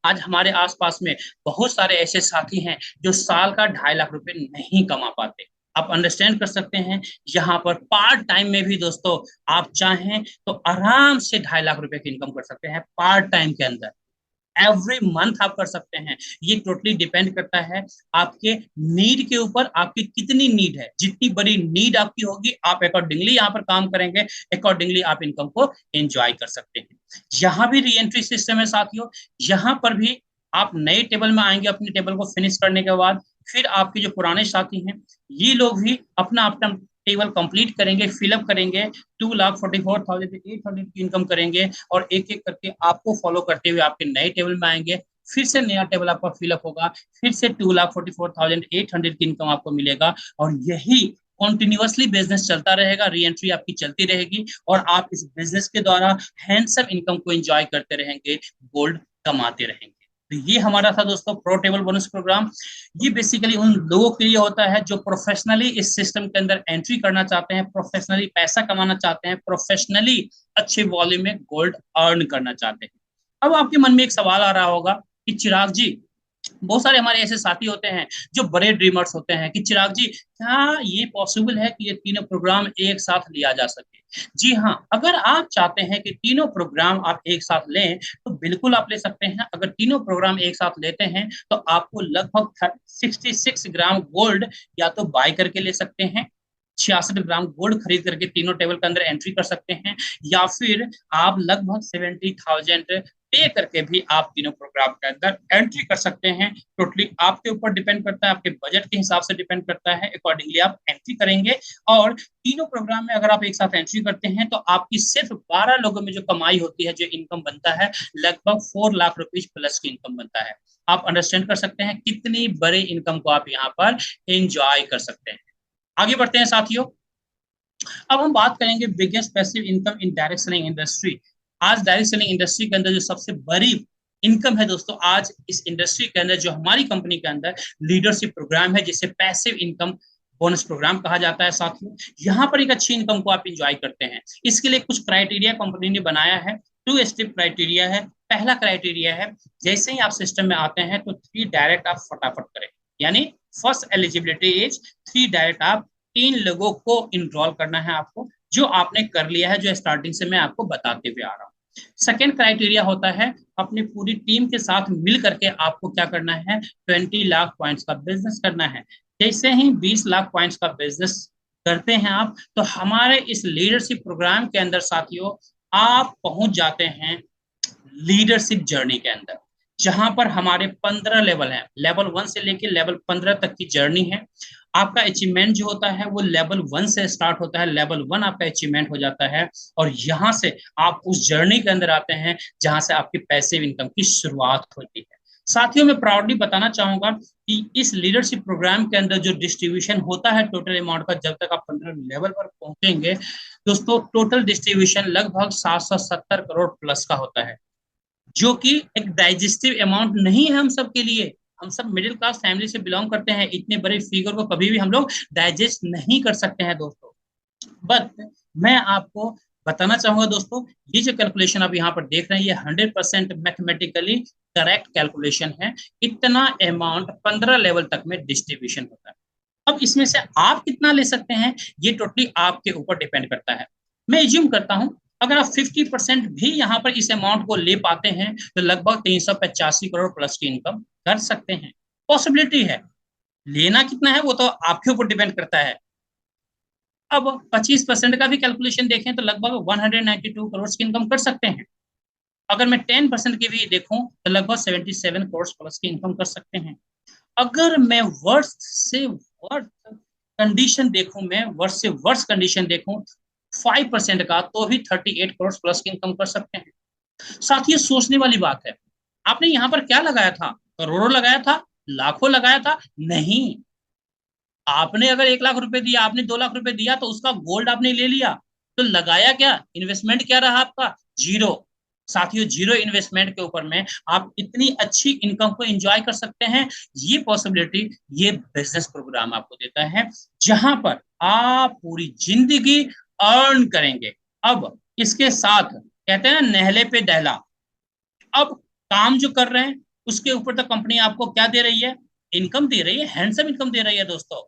आज हमारे आसपास में बहुत सारे ऐसे साथी हैं जो साल का 2.5 लाख रुपए नहीं कमा पाते। आप अंडरस्टैंड कर सकते हैं, यहाँ पर पार्ट टाइम में भी दोस्तों आप चाहें तो आराम से 2.5 लाख रुपए की इनकम कर सकते हैं पार्ट टाइम के अंदर। एवरी मंथ आप कर सकते हैं। ये टोटली डिपेंड करता है आपके नीड के ऊपर, आपकी कितनी नीड है। जितनी बड़ी नीड आपकी होगी आप अकॉर्डिंगली यहाँ पर काम करेंगे, अकॉर्डिंगली आप इनकम को एंजॉय कर सकते हैं। यहाँ भी री एंट्री सिस्टम है साथियों। यहाँ पर भी आप नए टेबल में आएंगे, अपने टेबल को फिनिश करने के बाद फिर आपके जो पुराने साथी हैं ये लोग भी अपना अपना टेबल कंप्लीट करेंगे, फिलअप करेंगे, 2,44,800 की इनकम करेंगे और एक एक करके आपको फॉलो करते हुए आपके नए टेबल में आएंगे। फिर से नया टेबल आपका फिलअप होगा, फिर से 2,44,800 की इनकम आपको मिलेगा। और यही कॉन्टिन्यूअसली बिजनेस चलता रहेगा, री एंट्री आपकी चलती रहेगी और आप इस बिजनेस के द्वारा हैंडसम इनकम को एंजॉय करते रहेंगे, गोल्ड कमाते रहेंगे। तो ये हमारा था दोस्तों प्रो टेबल बोनस प्रोग्राम। ये बेसिकली उन लोगों के लिए होता है जो प्रोफेशनली इस सिस्टम के अंदर एंट्री करना चाहते हैं, प्रोफेशनली पैसा कमाना चाहते हैं, प्रोफेशनली अच्छे वॉल्यूम में गोल्ड अर्न करना चाहते हैं। अब आपके मन में एक सवाल आ रहा होगा कि चिराग जी, बहुत सारे हमारे ऐसे साथी होते हैं जो बड़े ड्रीमर्स होते हैं कि चिराग जी क्या ये पॉसिबल है कि ये तीनों प्रोग्राम एक साथ लिया जा सके। जी हाँ, अगर आप चाहते हैं कि तीनों प्रोग्राम आप एक साथ लें तो बिल्कुल आप ले सकते हैं। अगर तीनों प्रोग्राम एक साथ लेते हैं तो आपको लगभग 66 ग्राम गोल्ड या तो बाय करके ले सकते हैं, 66 ग्राम गोल्ड खरीद करके तीनों टेबल के अंदर एंट्री कर सकते हैं, या फिर आप लगभग 70,000 पे करके भी आप तीनों प्रोग्राम के अंदर एंट्री कर सकते हैं। टोटली आपके ऊपर डिपेंड करता है, आपके बजट के हिसाब से डिपेंड करता है, अकॉर्डिंगली आप एंट्री करेंगे। और तीनों प्रोग्राम में अगर आप एक साथ एंट्री करते हैं तो आपकी सिर्फ 12 लोगों में जो कमाई होती है, जो इनकम बनता है, लगभग 4 लाख रुपीज प्लस की इनकम बनता है। आप अंडरस्टैंड कर सकते हैं कितनी बड़ी इनकम को आप यहाँ पर एंजॉय कर सकते हैं। आगे बढ़ते हैं साथियों। अब हम बात करेंगे biggest passive income in direct selling industry. आज डायरेक्ट सेलिंग इंडस्ट्री के अंदर जो सबसे बड़ी इनकम है दोस्तों। आज इस इंडस्ट्री के अंदर, जो हमारी कंपनी के अंदर लीडरशिप प्रोग्राम है, जिसे पैसिव इनकम बोनस प्रोग्राम कहा जाता है साथियों, यहाँ पर एक अच्छी इनकम को आप इंजॉय करते हैं। इसके लिए कुछ क्राइटेरिया कंपनी ने बनाया है। 2 स्टेप क्राइटेरिया है। पहला क्राइटेरिया है, जैसे ही आप सिस्टम में आते हैं तो 3 डायरेक्ट आप फटाफट करें, यानी फर्स्ट एलिजिबिलिटी एज 3 डायरेक्ट, आप 3 लोगों को इनरोल करना है आपको, जो आपने कर लिया है, जो स्टार्टिंग से मैं आपको बताते हुए आ रहा हूँ। सेकेंड क्राइटेरिया होता है, अपनी पूरी टीम के साथ मिल करके आपको क्या करना है, 20 लाख पॉइंट्स का बिजनेस करना है। जैसे ही 20 लाख पॉइंट्स का बिजनेस करते हैं आप, तो हमारे इस लीडरशिप प्रोग्राम के अंदर साथियों आप पहुंच जाते हैं लीडरशिप जर्नी के अंदर, जहां पर हमारे 15 लेवल हैं। लेवल 1 से लेकर लेवल 15 तक की जर्नी है। आपका अचीवमेंट जो होता है वो लेवल 1 से स्टार्ट होता है। लेवल 1 आपका अचीवमेंट हो जाता है, और यहाँ से आप उस जर्नी के अंदर आते हैं जहां से आपकी पैसिव इनकम की शुरुआत होती है। साथियों, मैं प्राउडली बताना चाहूंगा कि इस लीडरशिप प्रोग्राम के अंदर जो डिस्ट्रीब्यूशन होता है टोटल अमाउंट का, जब तक आप 15 लेवल पर पहुंचेंगे दोस्तों, टोटल डिस्ट्रीब्यूशन लगभग 770 करोड़ प्लस का होता है, जो कि एक डाइजेस्टिव अमाउंट नहीं है हम सब के लिए। हम सब मिडिल क्लास फैमिली से बिलोंग करते हैं, इतने बड़े फिगर को कभी भी हम लोग डाइजेस्ट नहीं कर सकते हैं दोस्तों। बट मैं आपको बताना चाहूंगा दोस्तों, ये जो कैलकुलेशन आप यहाँ पर देख रहे हैं, ये 100% मैथमेटिकली करेक्ट कैलकुलेशन है। इतना अमाउंट 15 लेवल तक में डिस्ट्रीब्यूशन होता है। अब इसमें से आप कितना ले सकते हैं, ये टोटली आपके ऊपर डिपेंड करता है। मैं एज्यूम करता हूं, अगर आप 50% भी यहाँ पर इस अमाउंट को ले पाते हैं, तो लगभग 385 करोड़ प्लस की इनकम कर सकते हैं। पॉसिबिलिटी है। लेना कितना है वो तो आपके ऊपर डिपेंड करता है। अब 25% का भी कैलकुलेशन देखें तो लगभग 192 करोड़ की इनकम कर सकते हैं। अगर मैं 10% की भी देखूं तो लगभग 77 करोड़ प्लस की इनकम कर सकते हैं। अगर मैं वर्ष से वर्ष कंडीशन देखूं, मैं वर्ष से वर्ष कंडीशन देखूं 5% का, तो भी 38 करोड़ प्लस की इनकम कर सकते हैं। साथ ही सोचने वाली बात है, आपने यहाँ पर क्या लगाया था, करोड़ों लगाया था, लाखों लगाया था? नहीं। आपने अगर 1 लाख रुपए दिया, आपने 2 लाख रुपए दिया, तो उसका गोल्ड आपने ले लिया, तो लगाया क्या, इन्वेस्टमेंट क्या रहा आपका? जीरो। साथियों, जीरो इन्वेस्टमेंट के ऊपर में आप इतनी अच्छी इनकम को एंजॉय कर सकते हैं। ये पॉसिबिलिटी ये बिजनेस प्रोग्राम आपको देता है, जहां पर आप पूरी जिंदगी अर्न करेंगे। अब इसके साथ कहते हैं ना, नहले पे दहला। अब काम जो कर रहे हैं उसके ऊपर तो कंपनी आपको क्या दे रही है, इनकम दे रही है, हैंडसम इनकम दे रही है दोस्तों।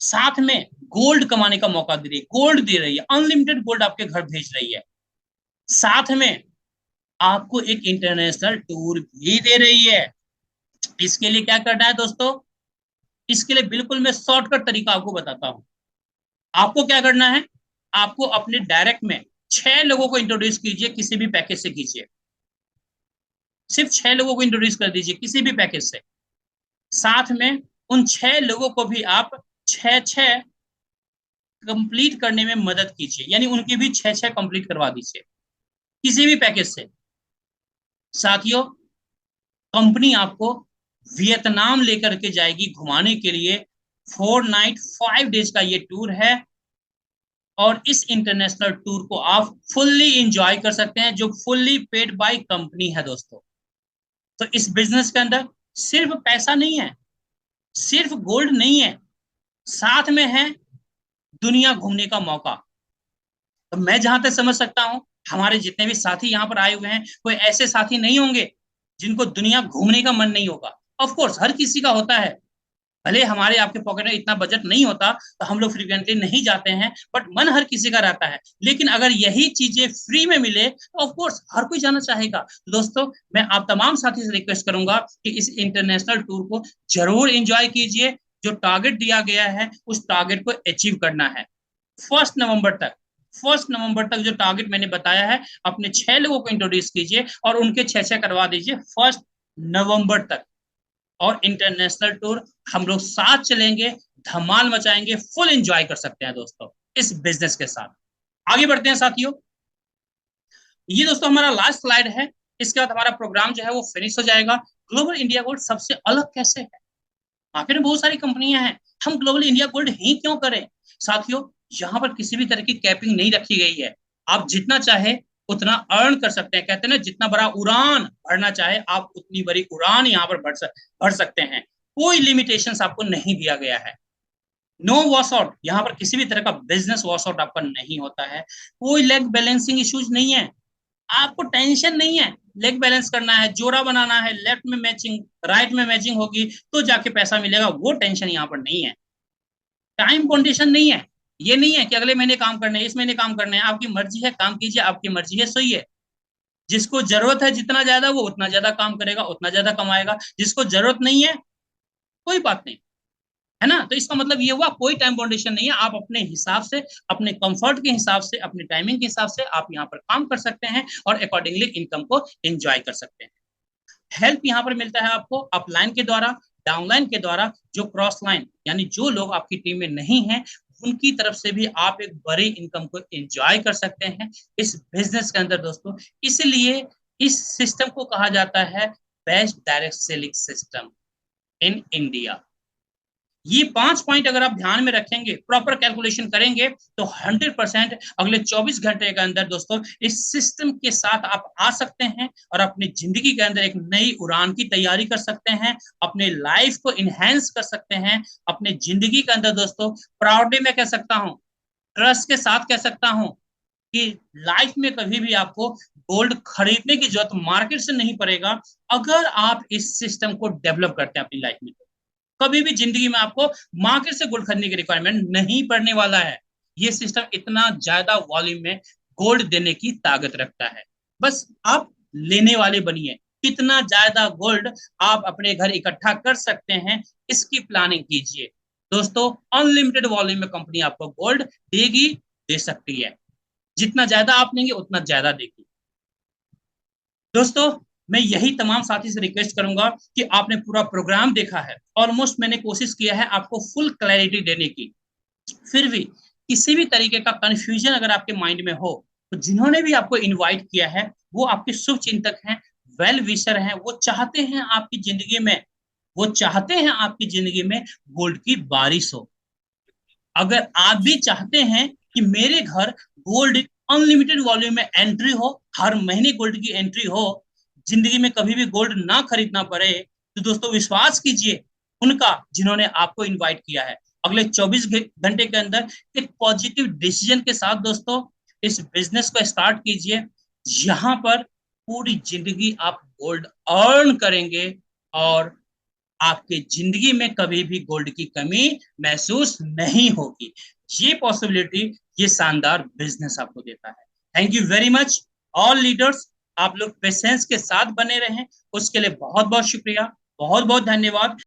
साथ में गोल्ड कमाने का मौका दे रही है, गोल्ड दे रही है, अनलिमिटेड गोल्ड आपके घर भेज रही है। साथ में आपको एक इंटरनेशनल टूर भी दे रही है। इसके लिए क्या करना है दोस्तों, इसके लिए बिल्कुल मैं शॉर्टकट तरीका आपको बताता हूं। आपको क्या करना है, आपको अपने डायरेक्ट में 6 लोगों को इंट्रोड्यूस कीजिए, किसी भी पैकेज से कीजिए। सिर्फ 6 लोगों को इंट्रोड्यूस कर दीजिए किसी भी पैकेज से। साथ में उन 6 लोगों को भी आप 6 6 कंप्लीट करने में मदद कीजिए, यानी उनकी भी 6 6 कंप्लीट करवा दीजिए किसी भी पैकेज से। साथियों, कंपनी आपको वियतनाम लेकर के जाएगी घुमाने के लिए। 4 नाइट 5 डेज का ये टूर है, और इस इंटरनेशनल टूर को आप फुल्ली इंजॉय कर सकते हैं, जो फुल्ली पेड बाय कंपनी है दोस्तों। तो इस बिजनेस के अंदर सिर्फ पैसा नहीं है, सिर्फ गोल्ड नहीं है, साथ में है दुनिया घूमने का मौका। तो मैं जहां तक समझ सकता हूं, हमारे जितने भी साथी यहाँ पर आए हुए हैं, कोई ऐसे साथी नहीं होंगे जिनको दुनिया घूमने का मन नहीं होगा। ऑफ कोर्स हर किसी का होता है। भले हमारे आपके पॉकेट में इतना बजट नहीं होता तो हम लोग फ्रीक्वेंटली नहीं जाते हैं, बट मन हर किसी का रहता है। लेकिन अगर यही चीजें फ्री में मिले तो ऑफ कोर्स हर कोई जाना चाहेगा। तो दोस्तों, मैं आप तमाम साथी से रिक्वेस्ट करूंगा कि इस इंटरनेशनल टूर को जरूर एंजॉय कीजिए। जो टारगेट दिया गया है उस टारगेट को अचीव करना है। 1 नवंबर तक, 1 नवंबर तक जो टारगेट मैंने बताया है, अपने 6 लोगों को इंट्रोड्यूस कीजिए और उनके 6 6 करवा दीजिए 1 नवंबर तक। और इंटरनेशनल टूर हम लोग साथ चलेंगे, धमाल मचाएंगे, फुल एंजॉय कर सकते हैं दोस्तों इस बिजनेस के साथ। आगे बढ़ते हैं साथियों। ये दोस्तों हमारा लास्ट स्लाइड है। इसके बाद हमारा प्रोग्राम जो है वो फिनिश हो जाएगा। ग्लोबल इंडिया गोल्ड सबसे अलग कैसे है? मार्केट में बहुत सारी कंपनियां हैं, हम ग्लोबल इंडिया गोल्ड ही क्यों करें? साथियों, यहाँ पर किसी भी तरह की कैपिंग नहीं रखी गई है। आप जितना चाहे उतना अर्न कर सकते हैं। कहते हैं ना, जितना बड़ा उड़ान भरना चाहे आप उतनी बड़ी उड़ान यहाँ पर भर सकते हैं। कोई लिमिटेशंस आपको नहीं दिया गया है। नो वॉश आउट, यहाँ पर किसी भी तरह का बिजनेस वॉश आउट आपका नहीं होता है। कोई लेग बैलेंसिंग इश्यूज नहीं है, आपको टेंशन नहीं है। लेग बैलेंस करना है, जोड़ा बनाना है, लेफ्ट में मैचिंग राइट में मैचिंग होगी तो जाके पैसा मिलेगा, वो टेंशन यहाँ पर नहीं है। टाइम कंडीशन नहीं है, ये नहीं है कि अगले महीने काम करने हैं, इस महीने काम करने हैं। आपकी मर्जी है, काम कीजिए, आपकी मर्जी है, सही है। जिसको जरूरत है जितना ज्यादा, वो उतना ज्यादा काम करेगा, उतना ज्यादा कमाएगा। जिसको जरूरत नहीं है, कोई बात नहीं, है ना। तो इसका मतलब ये हुआ कोई टाइम बाउंडेशन नहीं है। आप अपने हिसाब से, अपने कंफर्ट के हिसाब से, अपने टाइमिंग के हिसाब से आप यहाँ पर काम कर सकते हैं और अकॉर्डिंगली इनकम को एंजॉय कर सकते हैं। हेल्प यहाँ पर मिलता है आपको अपलाइन के द्वारा, डाउनलाइन के द्वारा। जो क्रॉस लाइन यानी जो लोग आपकी टीम में नहीं है, उनकी तरफ से भी आप एक बड़ी इनकम को एंजॉय कर सकते हैं इस बिजनेस के अंदर दोस्तों। इसलिए इस सिस्टम को कहा जाता है best direct selling system in India. ये 5 पॉइंट अगर आप ध्यान में रखेंगे, प्रॉपर कैलकुलेशन करेंगे, तो 100% अगले 24 घंटे के अंदर दोस्तों इस सिस्टम के साथ आप आ सकते हैं और अपनी जिंदगी के अंदर एक नई उड़ान की तैयारी कर सकते हैं, अपने लाइफ को इनहेंस कर सकते हैं। अपने जिंदगी के अंदर दोस्तों प्राउडली मैं कह सकता हूँ, ट्रस्ट के साथ कह सकता हूँ कि लाइफ में कभी भी आपको गोल्ड खरीदने की जरूरत मार्केट से नहीं पड़ेगा, अगर आप इस सिस्टम को डेवलप करते हैं अपनी लाइफ में। कभी भी जिंदगी में आपको मार्केट से गोल्ड खरीदने की रिक्वायरमेंट नहीं पड़ने वाला है। ये सिस्टम इतना ज्यादा वॉल्यूम में गोल्ड देने की ताकत रखता है। बस आप लेने वाले बनिए, कितना ज्यादा गोल्ड आप अपने घर इकट्ठा कर सकते हैं, इसकी प्लानिंग कीजिए दोस्तों। अनलिमिटेड वॉल्यूम में कंपनी आपको गोल्ड देगी, दे सकती है। जितना ज्यादा आप लेंगे उतना ज्यादा देगी दोस्तों। मैं यही तमाम साथी से रिक्वेस्ट करूंगा कि आपने पूरा प्रोग्राम देखा है, ऑलमोस्ट मैंने कोशिश किया है आपको फुल क्लैरिटी देने की। फिर भी किसी भी तरीके का कंफ्यूजन अगर आपके माइंड में हो, तो जिन्होंने भी आपको इनवाइट किया है वो आपके शुभ चिंतक हैं, वेल विशर हैं। वो चाहते हैं आपकी जिंदगी में, वो चाहते हैं आपकी जिंदगी में गोल्ड की बारिश हो। अगर आप भी चाहते हैं कि मेरे घर गोल्ड अनलिमिटेड वॉल्यूम में एंट्री हो, हर महीने गोल्ड की एंट्री हो, जिंदगी में कभी भी गोल्ड ना खरीदना पड़े, तो दोस्तों विश्वास कीजिए उनका जिन्होंने आपको इनवाइट किया है। अगले 24 घंटे के अंदर एक पॉजिटिव डिसीजन के साथ दोस्तों इस बिजनेस को स्टार्ट कीजिए। यहाँ पर पूरी जिंदगी आप गोल्ड अर्न करेंगे और आपके जिंदगी में कभी भी गोल्ड की कमी महसूस नहीं होगी। ये पॉसिबिलिटी ये शानदार बिजनेस आपको देता है। Thank you very much all leaders. आप लोग पेशेंस के साथ बने रहें, उसके लिए बहुत बहुत शुक्रिया, बहुत बहुत धन्यवाद।